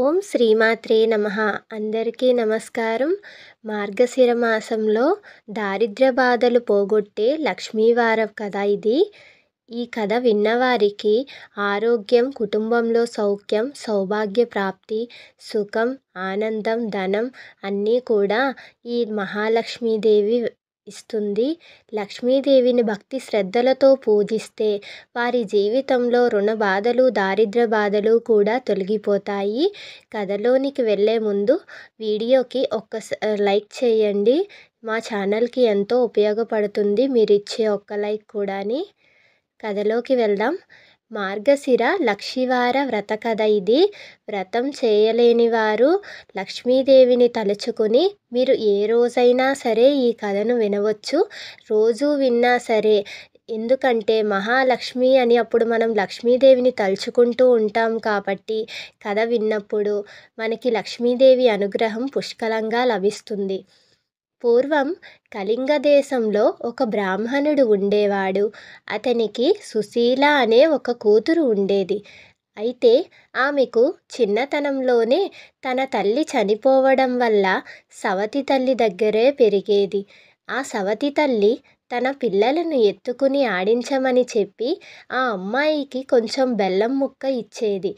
ఓం శ్రీమాత్రే నమః. అందరికీ నమస్కారం. మార్గశిర మాసంలో దారిద్ర్య బాధలు పోగొట్టే లక్ష్మీవారం కథ ఇది. ఈ కథ విన్నవారికి ఆరోగ్యం, కుటుంబంలో సౌఖ్యం, సౌభాగ్య ప్రాప్తి, సుఖం, ఆనందం, ధనం అన్నీ కూడా ఈ మహాలక్ష్మీదేవి ఇస్తుంది. లక్ష్మీదేవిని భక్తి శ్రద్ధలతో పూజిస్తే వారి జీవితంలో రుణ బాధలు, దారిద్ర్య బాధలు కూడా తొలగిపోతాయి. కథలోనికి వెళ్ళే ముందు వీడియోకి లైక్ చేయండి. మా ఛానల్కి ఎంతో ఉపయోగపడుతుంది మీరు ఇచ్చే ఒక్క లైక్ కూడాని. కథలోకి వెళ్దాం. మార్గశిర లక్షివార వ్రత కథ ఇది. వ్రతం చేయలేని వారు లక్ష్మీదేవిని తలుచుకుని మీరు ఏ రోజైనా సరే ఈ కథను వినవచ్చు. రోజు విన్నా సరే, ఎందుకంటే మహాలక్ష్మి అని అప్పుడు మనం లక్ష్మీదేవిని తలుచుకుంటూ ఉంటాం కాబట్టి కథ విన్నప్పుడు మనకి లక్ష్మీదేవి అనుగ్రహం పుష్కలంగా లభిస్తుంది. పూర్వం కళింగ దేశంలో ఒక బ్రాహ్మణుడు ఉండేవాడు. అతనికి సుశీల అనే ఒక కూతురు ఉండేది. అయితే ఆమెకు చిన్నతనంలోనే తన తల్లి చనిపోవడం వల్ల సవతి తల్లి దగ్గరే పెరిగేది. ఆ సవతి తల్లి తన పిల్లలను ఎత్తుకుని ఆడించమని చెప్పి ఆ అమ్మాయికి కొంచెం బెల్లం ముక్క ఇచ్చేది.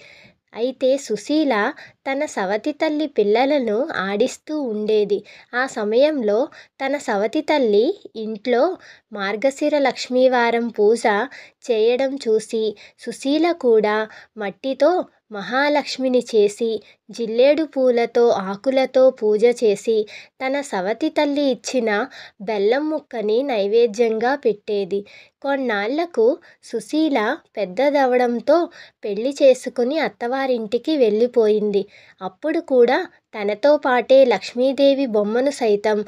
అయితే సుశీల తన సవతి తల్లి పిల్లలను ఆడిస్తూ ఉండేది. ఆ సమయంలో తన సవతి తల్లి ఇంట్లో మార్గశిర లక్ష్మీవారం పూజ చేయడం చూసి సుశీల కూడా మట్టితో మహాలక్ష్మిని చేసి జిల్లేడు పూలతో ఆకులతో పూజ చేసి తన సవతి తల్లి ఇచ్చిన బెల్లం ముక్కని నైవేద్యంగా పెట్టేది. కొన్నాళ్లకు సుశీల పెద్దదవడంతో పెళ్లి చేసుకుని అత్తవారింటికి వెళ్ళిపోయింది. అప్పుడు కూడా తనతో పాటే లక్ష్మీదేవి బొమ్మను సైతం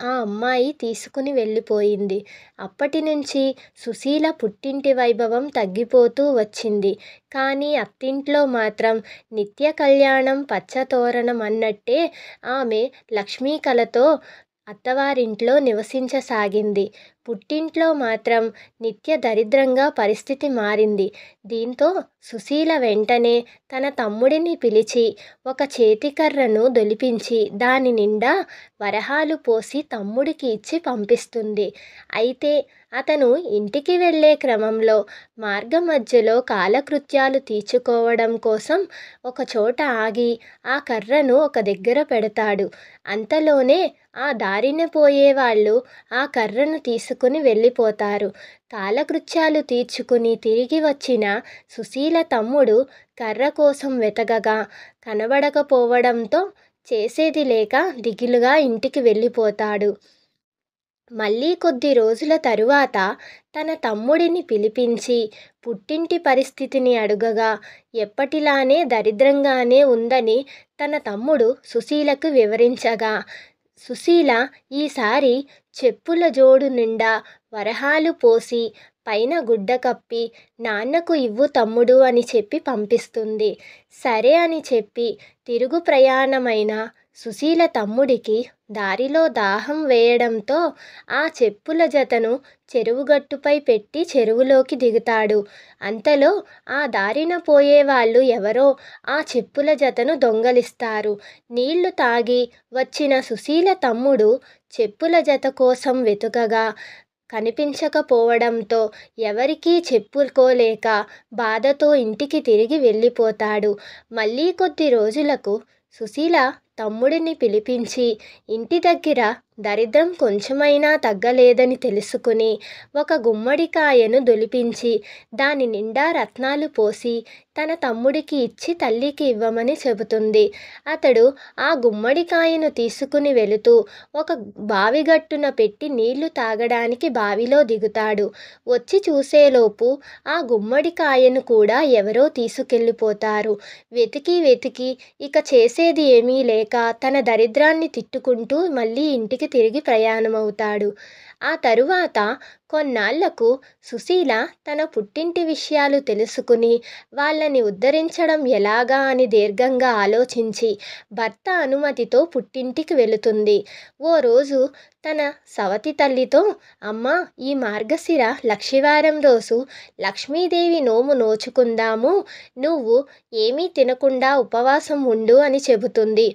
ఆ అమ్మాయి తీసుకుని వెళ్ళిపోయింది. అప్పటి నుంచి సుశీల పుట్టింటి వైభవం తగ్గిపోతూ వచ్చింది. కానీ అత్తింట్లో మాత్రం నిత్య కళ్యాణం పచ్చతోరణం అన్నట్టే ఆమె లక్ష్మీ కళతో అత్తవారింట్లో నివసించసాగింది. పుట్టింట్లో మాత్రం నిత్య దరిద్రంగా పరిస్థితి మారింది. దీంతో సుశీల వెంటనే తన తమ్ముడిని పిలిచి ఒక చేతికర్రను దొలిపించి దాని నిండా వరహాలు పోసి తమ్ముడికి ఇచ్చి పంపిస్తుంది. అయితే అతను ఇంటికి వెళ్ళే క్రమంలో మార్గ మధ్యలో కాలకృత్యాలు తీర్చుకోవడం కోసం ఒక చోట ఆగి ఆ కర్రను ఒక దగ్గర పెడతాడు. అంతలోనే ఆ దారిన పోయే వాళ్ళు ఆ కర్రను తీసుకుని వెళ్ళిపోతారు. కాలకృత్యాలు తీర్చుకుని తిరిగి వచ్చిన సుశీల తమ్ముడు కర్ర కోసం వెతకగా కనబడకపోవడంతో చేసేది లేక దిగులుగా ఇంటికి వెళ్ళిపోతాడు. మళ్ళీ కొద్ది రోజుల తరువాత తన తమ్ముడిని పిలిపించి పుట్టింటి పరిస్థితిని అడుగగా ఎప్పటిలానే దరిద్రంగానే ఉందని తన తమ్ముడు సుశీలకు వివరించగా సుశీల ఈసారి చెప్పుల జోడు నిండా వరహాలు పోసి పైన గుడ్డ కప్పి నాన్నకు ఇవ్వు తమ్ముడు అని చెప్పి పంపిస్తుంది. సరే అని చెప్పి తిరుగు ప్రయాణమైన సుశీల తమ్ముడికి దారిలో దాహం వేయడంతో ఆ చెప్పుల జతను చెరువుగట్టుపై పెట్టి చెరువులోకి దిగుతాడు. అంతలో ఆ దారిన పోయే వాళ్ళు ఎవరో ఆ చెప్పుల జతను దొంగలిస్తారు. నీళ్లు తాగి వచ్చిన సుశీల తమ్ముడు చెప్పుల జత కోసం వెతుకగా కనిపించకపోవడంతో ఎవరికీ చెప్పుకోలేక బాధతో ఇంటికి తిరిగి వెళ్ళిపోతాడు. మళ్ళీ కొద్ది రోజులకు సుశీల తమ్ముడిని పిలిపించి ఇంటి దగ్గర దరిద్రం కొంచెమైనా తగ్గలేదని తెలుసుకుని ఒక గుమ్మడికాయను దొలిపించి దాని నిండా రత్నాలు పోసి తన తమ్ముడికి ఇచ్చి తల్లికి ఇవ్వమని చెబుతుంది. అతడు ఆ గుమ్మడికాయను తీసుకుని వెళుతూ ఒక బావిగట్టున పెట్టి నీళ్లు తాగడానికి బావిలో దిగుతాడు. వచ్చి చూసేలోపు ఆ గుమ్మడికాయను కూడా ఎవరో తీసుకెళ్ళిపోతారు. వెతికి వెతికి ఇక చేసేది ఏమీ లేక తన దరిద్రాన్ని తిట్టుకుంటూ మళ్ళీ ఇంటికి తిరిగి ప్రయాణమవుతాడు. ఆ తరువాత కొన్నాళ్లకు సుశీల తన పుట్టింటి విషయాలు తెలుసుకుని వాళ్ళని ఉద్ధరించడం ఎలాగా అని దీర్ఘంగా ఆలోచించి భర్త అనుమతితో పుట్టింటికి వెళుతుంది. ఓ రోజు తన సవతి తల్లితో, అమ్మా, ఈ మార్గశిర లక్షివారం రోజు లక్ష్మీదేవి నోము నోచుకుందాము, నువ్వు ఏమీ తినకుండా ఉపవాసం ఉండు అని చెబుతుంది.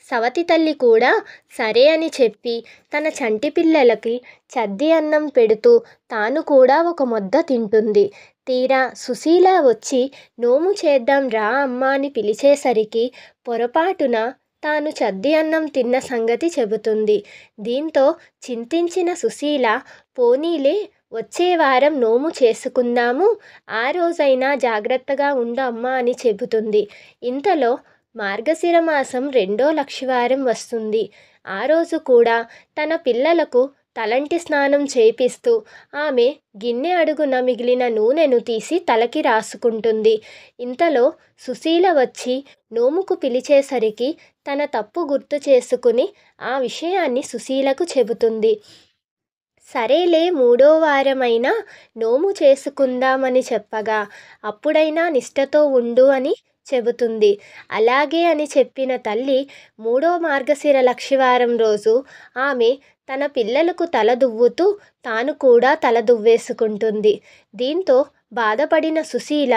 సవతి తల్లి కూడా సరే అని చెప్పి తన చంటి పిల్లలకి చద్ది అన్నం పెడుతూ తాను కూడా ఒక ముద్ద తింటుంది. తీరా సుశీల వచ్చి నోము చేద్దాం రా అమ్మా అని పిలిచేసరికి పొరపాటున తాను చద్ది అన్నం తిన్న సంగతి చెబుతుంది. దీంతో చింతించిన సుశీల, పోనీలే, వచ్చే వారం నోము చేసుకుందాము, ఆ రోజైనా జాగ్రత్తగా ఉండు అమ్మా అని చెబుతుంది. ఇంతలో మార్గశిర మాసం 2వ లక్షవారం వస్తుంది. ఆ రోజు కూడా తన పిల్లలకు తలంటి స్నానం చేపిస్తూ ఆమె గిన్నె అడుగున మిగిలిన నూనెను తీసి తలకి రాసుకుంటుంది. ఇంతలో సుశీల వచ్చి నోముకు పిలిచేసరికి తన తప్పు గుర్తు చేసుకుని ఆ విషయాన్ని సుశీలకు చెబుతుంది. సరేలే, 3వ వారమైనా నోము చేసుకుందామని చెప్పగా అప్పుడైనా నిష్ఠతో ఉండు అని చెబుతుంది. అలాగే అని చెప్పిన తల్లి 3వ మార్గశిర లక్షవారం రోజు ఆమె తన పిల్లలకు తల దువ్వుతూ తాను కూడా తల దువ్వేసుకుంటుంది. దీంతో బాధపడిన సుశీల,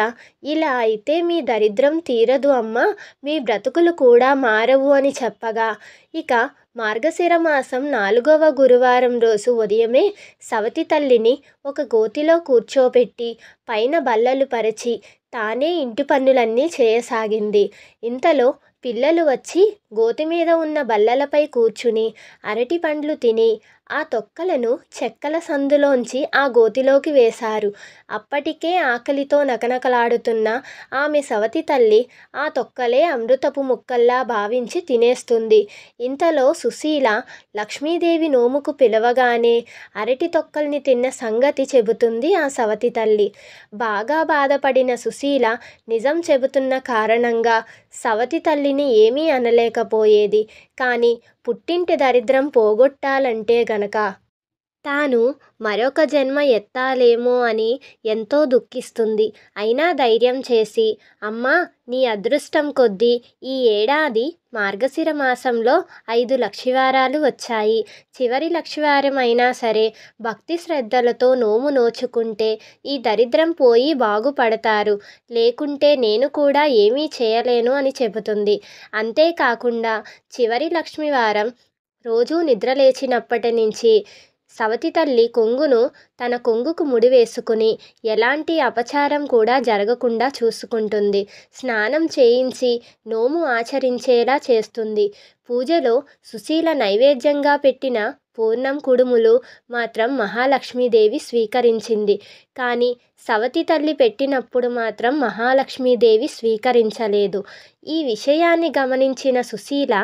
ఇలా అయితే మీ దరిద్రం తీరదు అమ్మా, మీ బ్రతుకులు కూడా మారవు అని చెప్పగా ఇక మార్గశిర మాసం 4వ గురువారం రోజు ఉదయమే సవతి తల్లిని ఒక గోతిలో కూర్చోబెట్టి పైన బల్లలు పరిచి తానే ఇంటి పనులన్నీ చేయసాగింది. ఇంతలో పిల్లలు వచ్చి గోతి మీద ఉన్న బల్లలపై కూర్చుని అరటి పండ్లు తిని ఆ తొక్కలను చెక్కల సందులోంచి ఆ గోతిలోకి వేశారు. అప్పటికే ఆకలితో నకనకలాడుతున్న ఆమె సవతి తల్లి ఆ తొక్కలే అమృతపు ముక్కల్లా భావించి తినేస్తుంది. ఇంతలో సుశీల లక్ష్మీదేవి నోముకు పిలవగానే అరటి తొక్కల్ని తిన్న సంగతి చెబుతుంది ఆ సవతి తల్లి. బాగా బాధపడిన సుశీల నిజం చెబుతున్న కారణంగా సవతి తల్లిని ఏమీ అనలేకపోయేది. కానీ పుట్టింటి దరిద్రం పోగొట్టాలంటే గనక తాను మరొక జన్మ ఎత్తాలేమో అని ఎంతో దుఃఖిస్తుంది. అయినా ధైర్యం చేసి, అమ్మా, నీ అదృష్టం కొద్దీ ఈ ఏడాది మార్గశిర మాసంలో 5 లక్షవారాలు వచ్చాయి. చివరి లక్షవారం అయినా సరే భక్తి శ్రద్ధలతో నోము నోచుకుంటే ఈ దరిద్రం పోయి బాగుపడతారు, లేకుంటే నేను కూడా ఏమీ చేయలేను అని చెబుతుంది. అంతేకాకుండా చివరి లక్ష్మీవారం రోజూ నిద్రలేచినప్పటి నుంచి సవతి తల్లి కొంగును తన కొంగుకు ముడివేసుకుని ఎలాంటి అపచారం కూడా జరగకుండా చూసుకుంటుంది. స్నానం చేయించి నోము ఆచరించేలా చేస్తుంది. పూజలో సుశీల నైవేద్యంగా పెట్టిన పూర్ణం కుడుములు మాత్రం మహాలక్ష్మీదేవి స్వీకరించింది. కానీ సవతి తల్లి పెట్టినప్పుడు మాత్రం మహాలక్ష్మీదేవి స్వీకరించలేదు. ఈ విషయాన్ని గమనించిన సుశీల,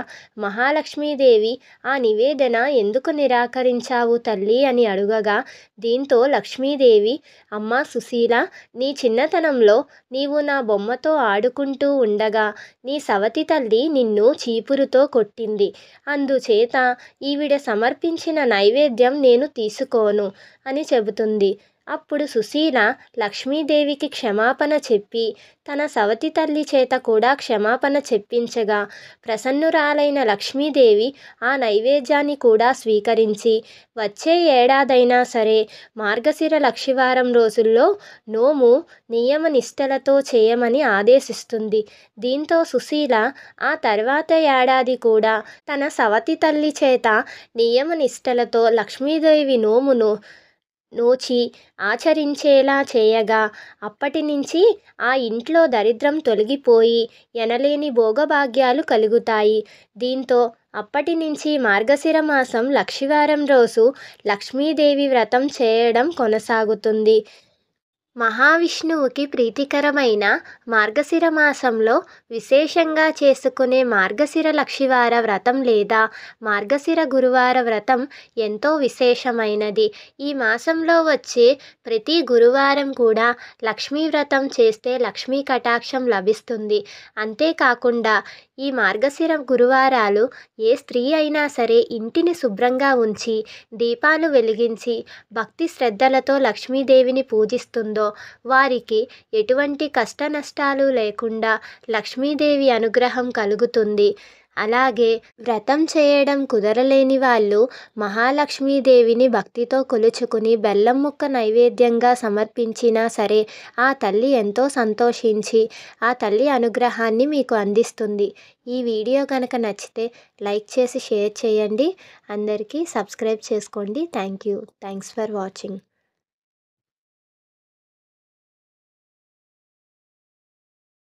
మహాలక్ష్మీదేవి, ఆ నివేదన ఎందుకు నిరాకరించావు తల్లి అని అడుగగా దీంతో లక్ష్మీదేవి, అమ్మా సుశీల, నీ చిన్నతనంలో నీవు నా బొమ్మతో ఆడుకుంటూ ఉండగా నీ సవతి తల్లి నిన్ను చీపురుతో కొట్టింది. అందుచేత ఈవిడ సమర్పించిన నైవేద్యం నేను తీసుకోను అని చెబుతుంది. అప్పుడు సుశీల లక్ష్మీదేవికి క్షమాపణ చెప్పి తన సవతి తల్లి చేత కూడా క్షమాపణ చెప్పించగా ప్రసన్నురాలైన లక్ష్మీదేవి ఆ నైవేద్యాన్ని కూడా స్వీకరించి వచ్చే ఏడాదైనా సరే మార్గశిర లక్షవారం రోజుల్లో నోము నియమ నిష్టలతో చేయమని ఆదేశిస్తుంది. దీంతో సుశీల ఆ తర్వాత ఏడాది కూడా తన సవతి తల్లి చేత నియమ నిష్టలతో లక్ష్మీదేవి నోమును నోచి ఆచరించేలా చేయగా అప్పటి నుంచి ఆ ఇంట్లో దరిద్రం తొలగిపోయి ఎనలేని భోగభాగ్యాలు కలుగుతాయి. దీంతో అప్పటి నుంచి మార్గశిర మాసం లక్షవారం రోజు లక్ష్మీదేవి వ్రతం చేయడం కొనసాగుతుంది. మహావిష్ణువుకి ప్రీతికరమైన మార్గశిర మాసంలో విశేషంగా చేసుకునే మార్గశిర లక్షివార వ్రతం లేదా మార్గశిర గురువార వ్రతం ఎంతో విశేషమైనది. ఈ మాసంలో వచ్చే ప్రతి గురువారం కూడా లక్ష్మీ వ్రతం చేస్తే లక్ష్మీ కటాక్షం లభిస్తుంది. అంతేకాకుండా ఈ మార్గశిర గురువారాలు ఏ స్త్రీ అయినా సరే ఇంటిని శుభ్రంగా ఉంచి దీపాలు వెలిగించి భక్తి శ్రద్ధలతో లక్ష్మీదేవిని పూజిస్తుందో వారికి ఎటువంటి కష్ట నష్టాలు లేకుండా లక్ష్మీదేవి అనుగ్రహం కలుగుతుంది. అలాగే వ్రతం చేయడం కుదరలేని వాళ్ళు మహాలక్ష్మీదేవిని భక్తితో కొలుచుకుని బెల్లం ముక్క నైవేద్యంగా సమర్పించినా సరే ఆ తల్లి ఎంతో సంతోషించి ఆ తల్లి అనుగ్రహాన్ని మీకు అందిస్తుంది. ఈ వీడియో కనుక నచ్చితే లైక్ చేసి షేర్ చేయండి. అందరికీ సబ్స్క్రైబ్ చేసుకోండి. Thanks for watching.